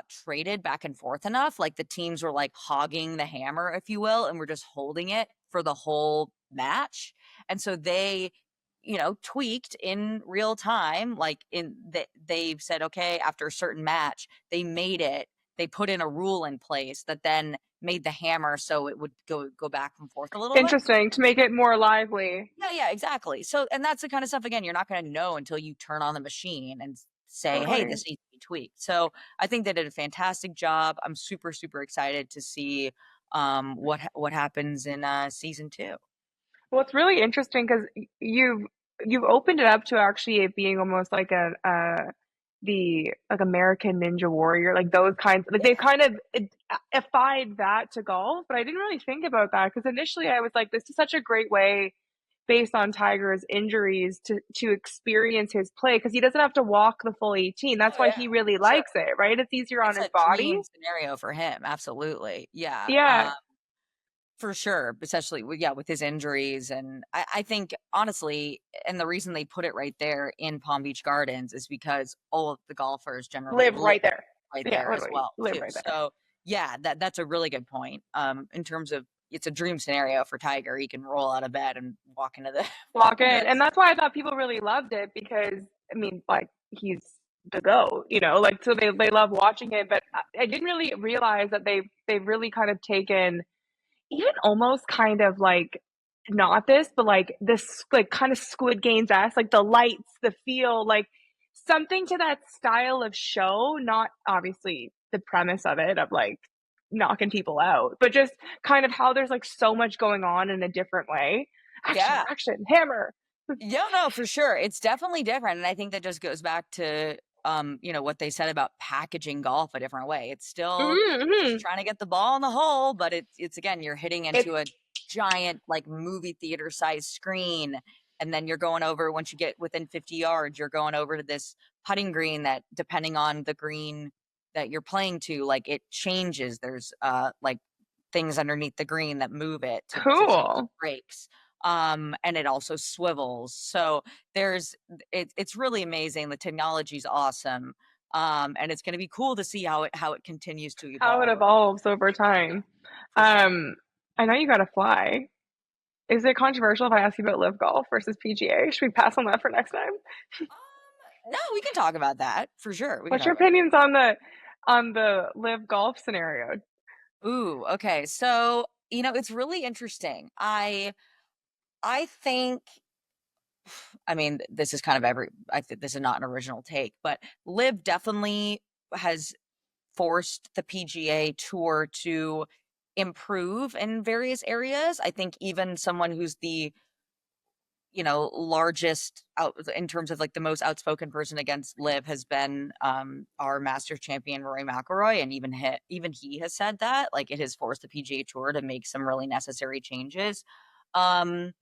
traded back and forth enough. Like the teams were like hogging the hammer, if you will, and we're just holding it for the whole match. And so they, you know, tweaked in real time, like they've said, okay, after a certain match, they put in a rule in place that then made the hammer so it would go back and forth a little bit. Interesting to make it more lively. Yeah, yeah, exactly. So, and that's the kind of stuff, again, you're not going to know until you turn on the machine and say, hey, Totally. this needs to be tweaked. So I think they did a fantastic job. I'm super, super excited to see what happens in season 2. Well, it's really interesting because you've opened it up to actually it being almost like the like American Ninja Warrior, like those kinds. Like they've kind of applied that to golf, but I didn't really think about that because initially I was like, this is such a great way, based on Tiger's injuries, to experience his play because he doesn't have to walk the full 18. That's Oh why yeah, he really for sure. likes it, right? It's easier on It's his a body. dream scenario for him. Absolutely. Yeah. Yeah, For sure, especially with, yeah, with his injuries. And I think honestly, and the reason they put it right there in Palm Beach Gardens is because all of the golfers generally live live right there. right Yeah, there as literally well live too. right there. So yeah, that's a really good point. In terms of it's a dream scenario for Tiger. He can roll out of bed and walk into the walk Walk into in. And this. that's why I thought people really loved it because I mean, like he's the GOAT, you know, like so they love watching it. But I didn't really realize that they've really kind of taken even almost kind of like not this, but like this like kind of Squid Games esque, like the lights, the feel, like something to that style of show, not obviously the premise of it of like knocking people out, but just kind of how there's like so much going on in a different way. Action, Yeah. action, hammer. Yeah, no, for sure. It's definitely different. And I think that just goes back to you know, what they said about packaging golf a different way. It's still just Mm-hmm. trying to get the ball in the hole, but it's again, you're hitting It's into a giant like movie theater size screen. And then you're going over, once you get within 50 yards, you're going over to this putting green that, depending on the green that you're playing to, like it changes. There's like things underneath the green that move it to change the cool. breaks. And it also swivels. So it's really amazing. The technology's awesome. And it's going to be cool to see how it continues to How it evolve. evolves over Yeah, time. for sure. I know you got to fly. Is it controversial if I ask you about live golf versus PGA? Should we pass on that for next time? No, we can talk about that for sure. We can What's talk your about opinions on the live golf scenario? Ooh, okay. So, it's really interesting. I think I mean, this is kind of I think this is not an original take, but Liv definitely has forced the PGA Tour to improve in various areas. I think even someone who's the largest out in terms of like the most outspoken person against Liv has been our Masters champion Rory McIlroy, and even he has said that like it has forced the PGA Tour to make some really necessary changes. Um,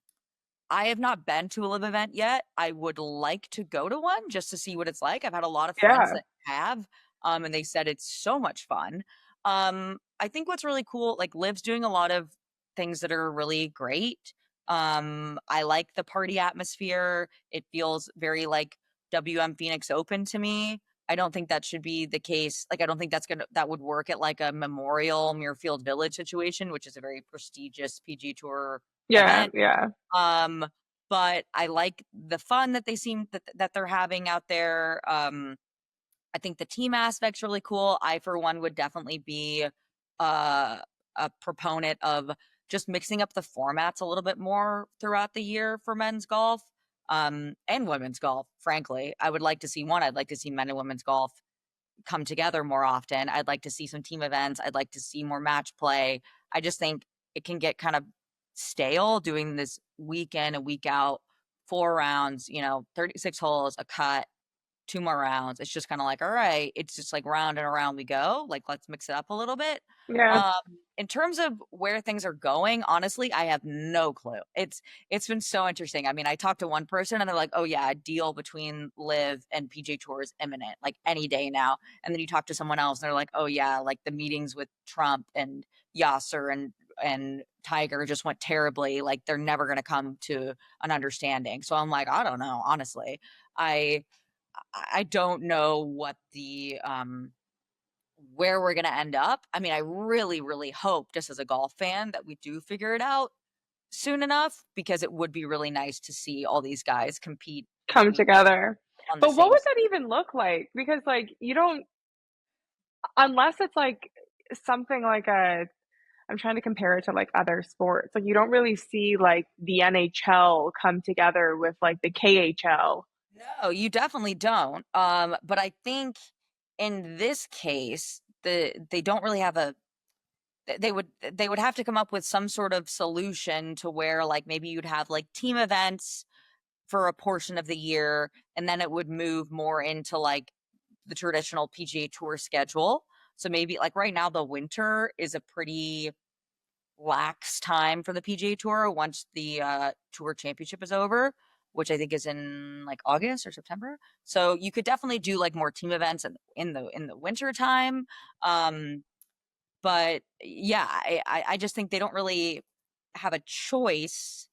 I have not been to a live event yet. I would like to go to one just to see what it's like. I've had a lot of friends Yeah, that have, and they said it's so much fun. I think what's really cool, like Liv's doing a lot of things that are really great. I like the party atmosphere. It feels very like WM Phoenix Open to me. I don't think that should be the case. Like, I don't think that would work at like a Memorial Muirfield Village situation, which is a very prestigious PG Tour yeah, event. yeah. Um, but I like the fun that that they're having out there. I think the team aspect's really cool. I, for one, would definitely be a proponent of just mixing up the formats a little bit more throughout the year for men's golf, and women's golf. Frankly, I would like to see one. I'd like to see men and women's golf come together more often. I'd like to see some team events. I'd like to see more match play. I just think it can get kind of stale doing this week in and week out, 4 rounds, 36 holes, a cut, 2 more rounds. It's just kind of like, all right, it's just like round and around we go. Like, let's mix it up a little bit. Yeah, Um, in terms of where things are going, honestly, I have no clue. It's been so interesting. I mean, I talked to one person and they're like, "Oh yeah, a deal between Live and PJ Tour is imminent, like any day now." And then you talk to someone else and they're like, "Oh yeah, like the meetings with Trump and Yasser and Tiger just went terribly. Like they're never going to come to an understanding." So I'm like, I don't know, honestly. I I don't know what the where we're going to end up. I mean, I really, really hope, just as a golf fan, that we do figure it out soon enough because it would be really nice to see all these guys compete come together. on the But what same. would that even look like? Because like you don't, unless it's like something like a, I'm trying to compare it to like other sports. Like you don't really see like the NHL come together with like the KHL. No, you definitely don't. But I think in this case, they don't really have a they would have to come up with some sort of solution to where like maybe you'd have like team events for a portion of the year, and then it would move more into like the traditional PGA Tour schedule. So maybe like right now, the winter is a pretty lax time for the PGA Tour once the Tour Championship is over, which I think is in like August or September. So you could definitely do like more team events in the winter time. Um, but yeah, I just think they don't really have a choice,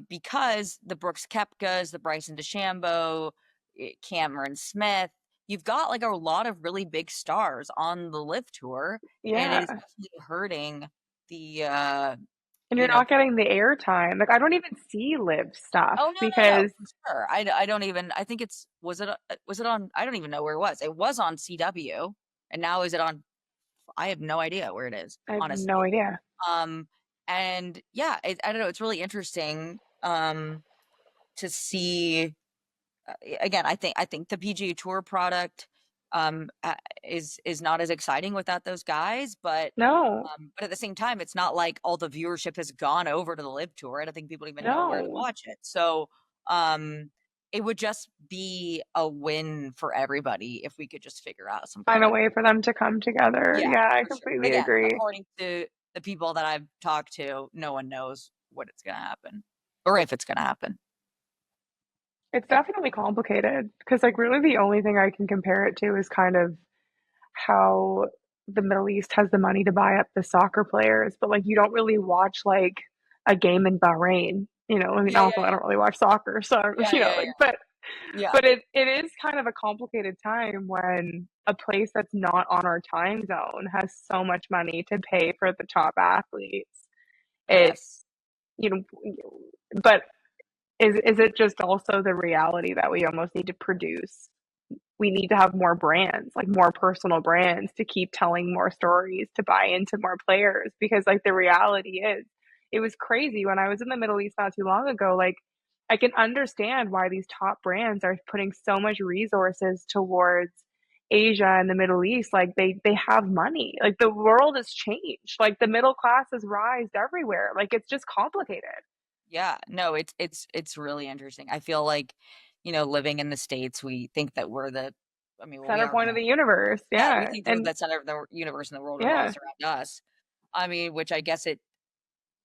because the Brooks Koepkas, the Bryson DeChambeau, Cameron Smith, you've got like a lot of really big stars on the Live Tour, and it is Yeah. definitely hurting the And you're you know not getting the airtime. Like I don't even see live stuff oh no because for sure. I don't even I think it's was it on I don't even know where it was on CW, and now is it on I have no idea where it is, I have no honestly. idea. Um, and yeah, I don't know. It's really interesting to see. Again, I think the PGA Tour product is not as exciting without those guys, No, but at the same time, it's not like all the viewership has gone over to the Live Tour. I don't think people even know where to no. watch it. So um, it would just be a win for everybody if we could just figure out some Find kind a of way for them to come together. yeah, Yeah, I for sure. But completely again, agree. according to the people that I've talked to, no one knows what it's gonna happen or if it's gonna happen. It's definitely complicated because, like, really the only thing I can compare it to is kind of how the Middle East has the money to buy up the soccer players, but like you don't really watch like a game in Bahrain, you know. I mean, Yeah, yeah, also I don't really watch soccer, so yeah, you know, yeah, like, yeah, yeah. but it is kind of a complicated time when a place that's not on our time zone has so much money to pay for the top athletes. Yes. It's you know, but is it just also the reality that we almost need to produce we need to have more brands, like more personal brands to keep telling more stories, to buy into more players. Because like the reality is, it was crazy when I was in the Middle East not too long ago. Like I can understand why these top brands are putting so much resources towards Asia and the Middle East. Like they have money. Like the world has changed. Like the middle class has rised everywhere. Like it's just complicated. Yeah, no, it's really interesting. I feel like, living in the States, we think that we're I mean, well, we Center are point of now. the universe. Yeah, we Yeah. think that we're And the center of the universe and the world yeah. revolves around us. I mean, which I guess it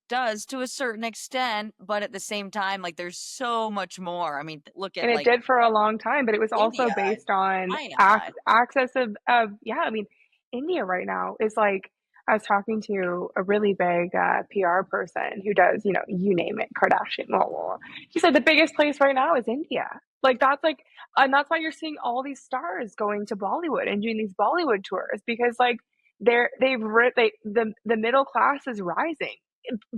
does to a certain extent, but at the same time, like there's so much more. I mean, look at And it like did for a long time, but it was also India and based on China. access of yeah. I mean, India right now is like, I was talking to a really big PR person who does, you name it, Kardashian, blah, blah, blah. He said the biggest place right now is India. Like that's like, and that's why you're seeing all these stars going to Bollywood and doing these Bollywood tours, because like the middle class is rising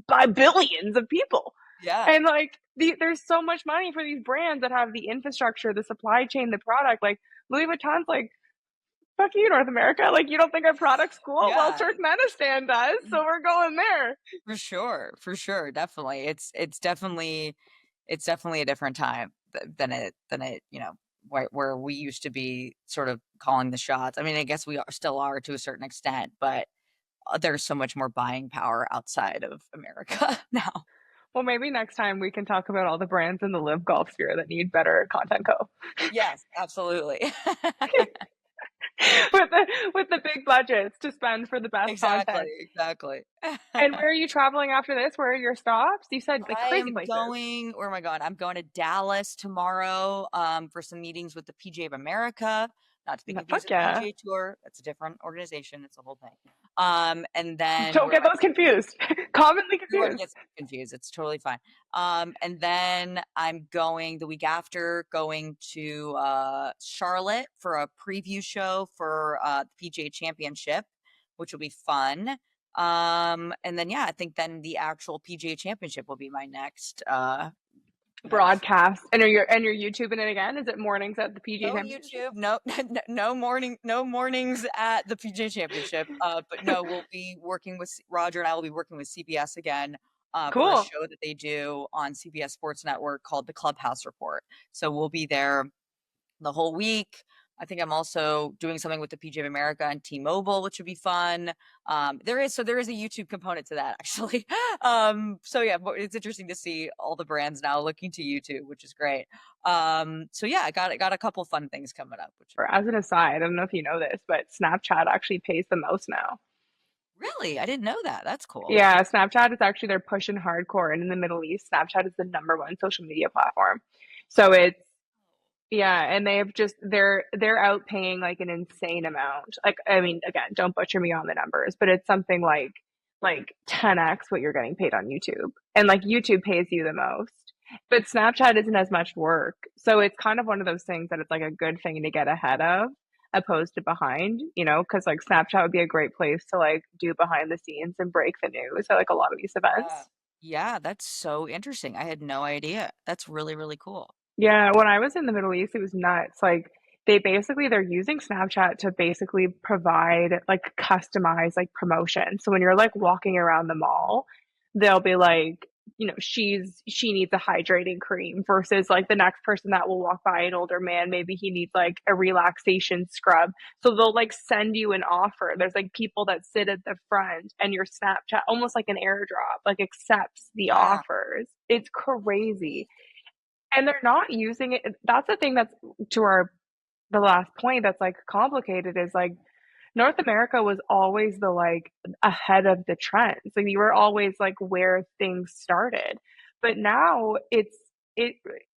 by billions of people. Yeah. And like there's so much money for these brands that have the infrastructure, the supply chain, the product. Like Louis Vuitton's like, fuck you, North America. Like you don't think our product's cool? Well, Yeah. Turkmenistan does, so we're going there. For sure. For sure. Definitely. It's definitely a different time than it, where we used to be sort of calling the shots. I mean, I guess still are to a certain extent, but there's so much more buying power outside of America now. Well, maybe next time we can talk about all the brands in the live golf sphere that need better content co. Yes, absolutely. with the big budgets to spend for the best Exactly, content. exactly. And where are you traveling after this? Where are your stops? You said like I crazy am places. where am I going? I'm going to Dallas tomorrow, for some meetings with the PGA of America, not to be No, confused fuck with the yeah. PGA Tour. That's a different organization. It's a whole thing. And then Don't where get am I those confused. Commonly Everyone confused. gets confused. It's totally fine. And then I'm going the week after, going to Charlotte for a preview show for the PGA Championship, which will be fun. And then yeah, I think then the actual PGA Championship will be my next. Broadcast. And you're YouTubing it again? Is it mornings at the PGA No Championship? YouTube, no, no mornings at the PGA Championship. But no, we'll be working with Roger and I will be working with CBS again, for a Cool. show that they do on CBS Sports Network called the Clubhouse Report. So we'll be there the whole week. I think I'm also doing something with the PGA of America and T-Mobile, which would be fun. There is a YouTube component to that actually. So yeah, but it's interesting to see all the brands now looking to YouTube, which is great. So yeah, I got a couple fun things coming up, which Or as an aside, I don't know if you know this, but Snapchat actually pays the most now. really, I didn't know that. That's cool. Yeah, Snapchat is actually, they're pushing hardcore, and in the Middle East, Snapchat is the number one social media platform. So it's, yeah, and they've just they're out paying like an insane amount. Like I mean, again, don't butcher me on the numbers, but it's something like 10x what you're getting paid on YouTube. And like YouTube pays you the most. But Snapchat isn't as much work. So it's kind of one of those things that it's like a good thing to get ahead of opposed to behind, because like Snapchat would be a great place to like do behind the scenes and break the news at like a lot of these Yeah. events. Yeah, that's so interesting. I had no idea. That's really, really cool. Yeah, when I was in the Middle East, it was nuts. Like they're using Snapchat to basically provide like customized like promotion. So when you're like walking around the mall, they'll be like, she needs a hydrating cream versus like the next person that will walk by, an older man, maybe he needs like a relaxation scrub. So they'll like send you an offer. There's like people that sit at the front and your Snapchat, almost like an airdrop, like accepts the Yeah. offers. It's crazy. And they're not using it. That's the thing that's to our the last point that's like complicated is like North America was always the like ahead of the trends. Like you were always like where things started. But now it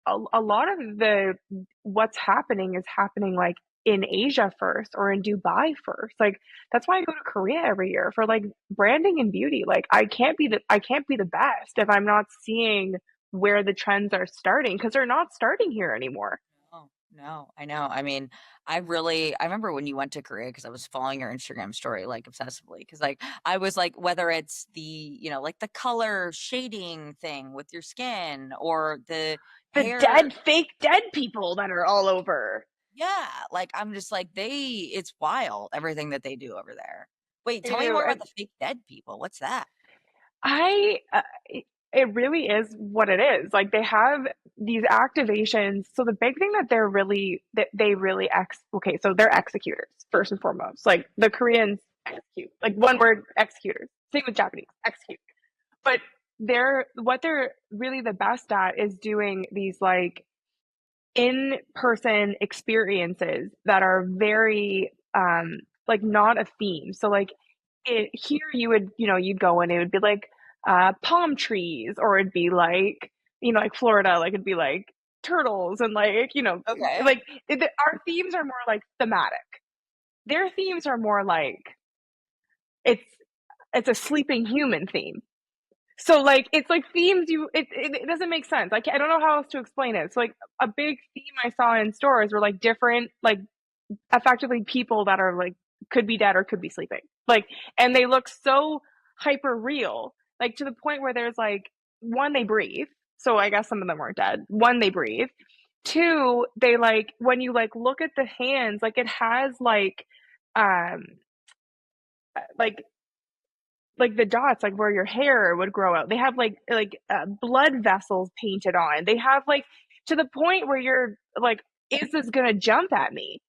a lot of the what's happening is happening like in Asia first or in Dubai first. Like that's why I go to Korea every year for like branding and beauty. Like I can't be the best if I'm not seeing where the trends are starting because they're not starting here anymore. Oh, no, I know. I mean, I remember when you went to Korea because I was following your Instagram story like obsessively. Because like I was like, whether it's like the color shading thing with your skin or the The hair. dead fake dead people that are all over. Yeah, like, I'm just like, it's wild, everything that they do over there. Wait, They tell me do. more about And the fake dead people. What's that? I it really is what it is. Like they have these activations. So the big thing that they really okay, so they're executors first and foremost. Like the Koreans execute. Like one word, executors. Same with Japanese, execute. But they're really the best at is doing these like in-person experiences that are very like not a theme. So like here you would, you'd go and it would be like palm trees, or it'd be like, like Florida, like it'd be like turtles and like, Okay. like our themes are more like thematic. Their themes are more like it's it's a sleeping human theme. So like it's like themes it doesn't make sense. I don't know how else to explain it. So like a big theme I saw in stores were like different like effectively people that are like could be dead or could be sleeping. Like and they look so hyper real, like to the point where there's like one, they breathe. So I guess some of them weren't dead. One, they breathe. Two, they like when you like look at the hands, like it has um like like the dots, like where your hair would grow out. They have blood vessels painted on. They have like to the point where you're like, is this gonna jump at me?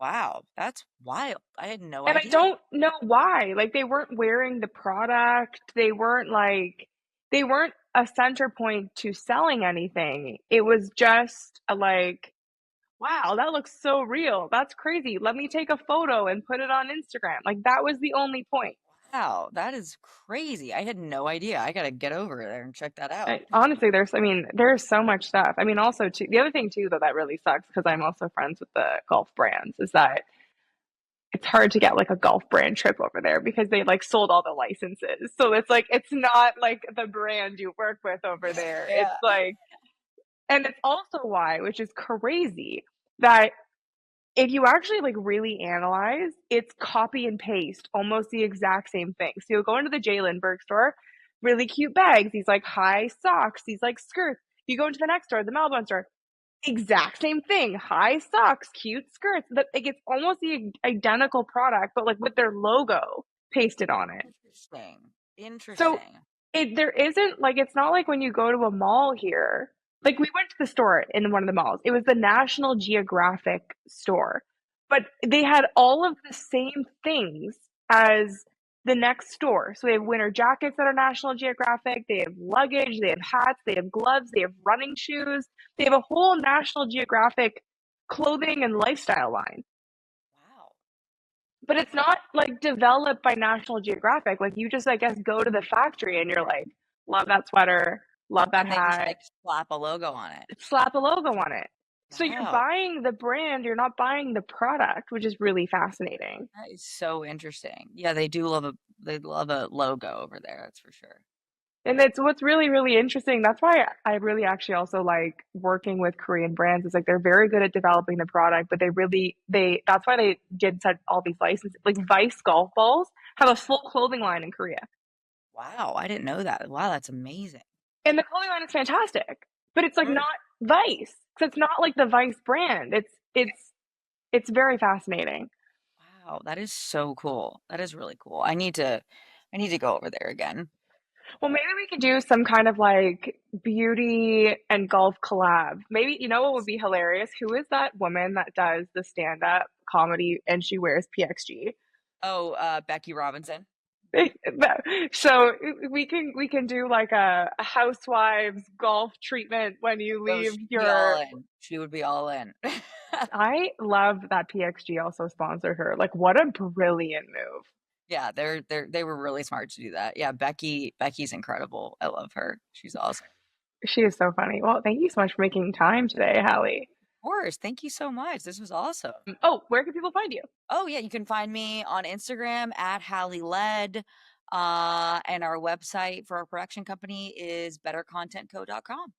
Wow, that's wild. I had no And I idea. don't know why. Like they weren't wearing the product. They weren't a center point to selling anything. It was just like, wow, that looks so real. That's crazy. Let me take a photo and put it on Instagram. Like that was the only point. Wow, that is crazy. I had no idea. I gotta get over there and check that out. Honestly, there's so much stuff. I mean, also too, the other thing too, though, that really sucks because I'm also friends with the golf brands, is that it's hard to get like a golf brand trip over there because they like sold all the licenses. So it's like it's not like the brand you work with over there. It's Yeah. like, and it's also why, which is crazy, that if you actually like really analyze, it's copy and paste almost the exact same thing. So you'll go into the J. Lindbergh store, really cute bags, these like high socks, these like skirts. You go into the next store, the Melbourne store, exact same thing, high socks, cute skirts. That like it's almost the identical product, but like with their logo pasted on it. Interesting. So Interesting. there isn't like, it's not like when you go to a mall here. Like we went to the store in one of the malls. It was the National Geographic store, but they had all of the same things as the next store. So they have winter jackets that are National Geographic. They have luggage. They have hats. They have gloves. They have running shoes. They have a whole National Geographic clothing and lifestyle line, Wow. but it's not like developed by National Geographic. Like you just, I guess, go to the factory and you're like, love that sweater, love that And they just hat, like slap a logo on it. slap a logo on it. So you're Wow. buying the brand, you're not buying the product, which is really fascinating. That is so interesting. Yeah, they love a logo over there, that's for sure. And it's what's really, really interesting. That's why I really actually also like working with Korean brands. Is like they're very good at developing the product, but that's why they did set all these licenses. Like Vice golf balls have a full clothing line in Korea. Wow, I didn't know that. Wow, that's amazing. And the clothing line is fantastic, but it's like Sure. not Vice. So it's not like the Vice brand. It's very fascinating. Wow, that is so cool. That is really cool. I need to go over there again. Well, maybe we could do some kind of like beauty and golf collab. Maybe, you know what would be hilarious? Who is that woman that does the stand-up comedy and she wears PXG? Oh, Becky Robinson. So we can do like a housewives golf treatment when you Oh, leave she'd be all your. in. She would be all in. I love that PXG also sponsored her. Like, what a brilliant move. Yeah, they were really smart to do that. Yeah, Becky's incredible. I love her. She's awesome. She is so funny. Well, thank you so much for making time today, Hallie. Of course. Thank you so much. This was awesome. Oh, where can people find you? Oh yeah, you can find me on Instagram at Hally Led. And our website for our production company is bettercontentco.com.